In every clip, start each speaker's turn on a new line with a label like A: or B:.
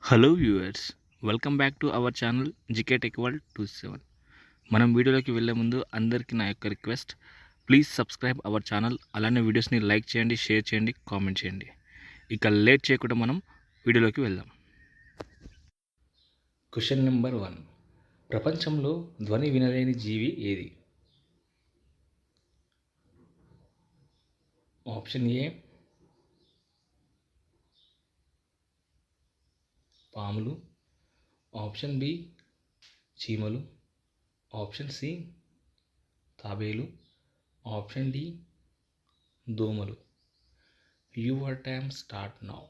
A: Hello viewers, welcome back to our channel GK tech world 27. మనం వీడియోలోకి వెళ్ళే ముందు అందరికీ నా యొక్క request, please subscribe our channel. అలానే వీడియోస్ని లైక్ చేయండి, షేర్ చేయండి, కామెంట్ చేయండి. ఇక లేట్ చేయకుండా మనం వీడియోలోకి వెళ్దాం. Question number 1. ప్రపంచంలో ధ్వని వినలేని జీవి ఏది? ఆప్షన్ ఏ పాములు, ఆప్షన్ బి చీమలు, ఆప్షన్ సి తాబేలు, ఆప్షన్ డి దోమలు. Your time start now.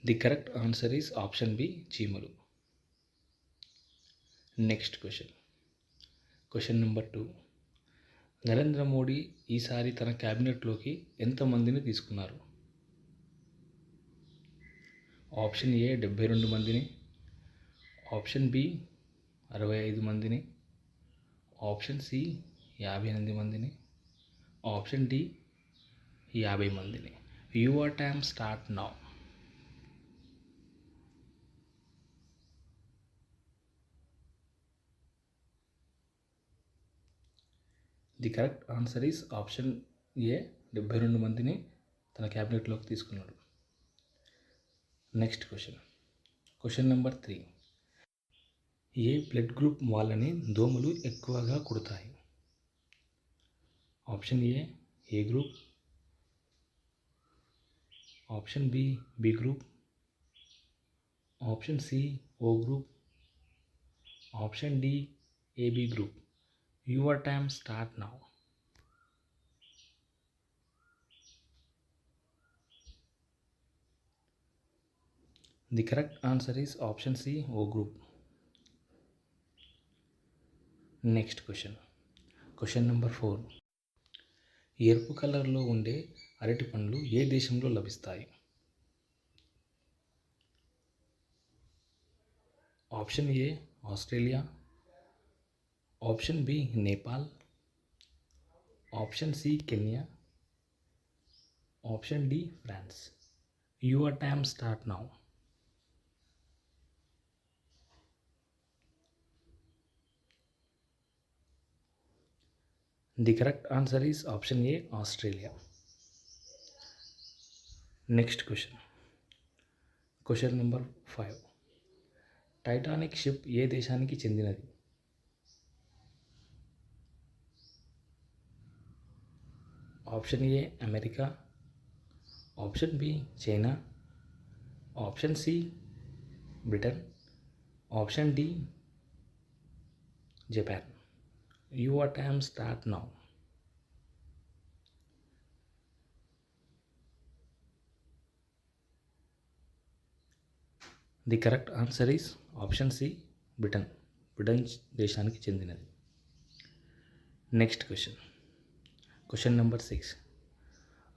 A: The correct answer is option B చీమలు. Next question number 2. Narendra Modi ఈసారి తన క్యాబినెట్లోకి ఎంతమందిని తీసుకున్నారు? ఆప్షన్ ఏ 72 మందిని, ఆప్షన్ బి 65 మందిని, ఆప్షన్ సి 58 మందిని, ఆప్షన్ డి 50 మందిని. Your time start now. The correct answer is option A 72 మందిని తన క్యాబినెట్లోకి తీసుకున్నాడు. Next question number 3. ఏ బ్లడ్ గ్రూప్ వాళ్ళని దోమలు ఎక్కువగా కుడతాయి? Option A group, option B group, option C O group, option D AB group. Your time start now. The correct answer is option C O group. Next question number 4. ఎరుపు కలర్లో ఉండే అరటి పండ్లు ఏ దేశంలో లభిస్తాయి? Option A Australia, option B Nepal, option C Kenya, option D France. Your time start now. The correct answer is option A Australia. Next question number 5. Titanic ship ఏ దేశానికి చెందినది? Option A America, option B China, option C Britain, option D Japan. Your time start now. The correct answer is option C Britain దేశానికి చెందినది. Next question number 6.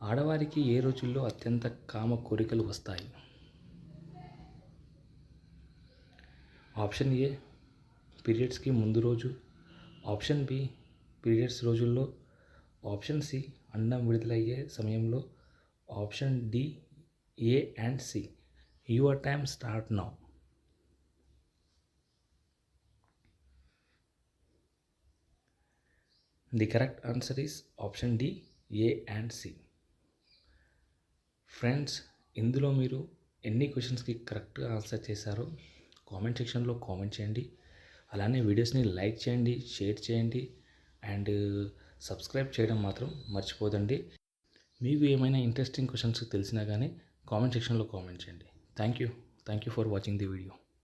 A: ఆడవారికి ఏ రోజుల్లో అత్యంత కామ కోరికలు వస్తాయి? ఆప్షన్ ఏ పీరియడ్స్కి ముందు రోజు, ఆప్షన్ బి పీరియడ్స్ రోజుల్లో, ఆప్షన్ సి అండం విడుదలయ్యే సమయంలో, option D A and C. Your time start now. The correct answer is option D A and C. Friends, ఇందులో మీరు ఎన్ని క్వశ్చన్స్కి కరెక్ట్గా ఆన్సర్ చేశారో కామెంట్ సెక్షన్లో కామెంట్ చేయండి. అలానే వీడియోస్ని లైక్ చేయండి, షేర్ చేయండి అండ్ సబ్స్క్రైబ్ చేయడం మాత్రం మర్చిపోదండి. మీకు ఏమైనా ఇంట్రెస్టింగ్ క్వశ్చన్స్ తెలిసినా కానీ కామెంట్ సెక్షన్లో కామెంట్ చేయండి. Thank you for watching the video.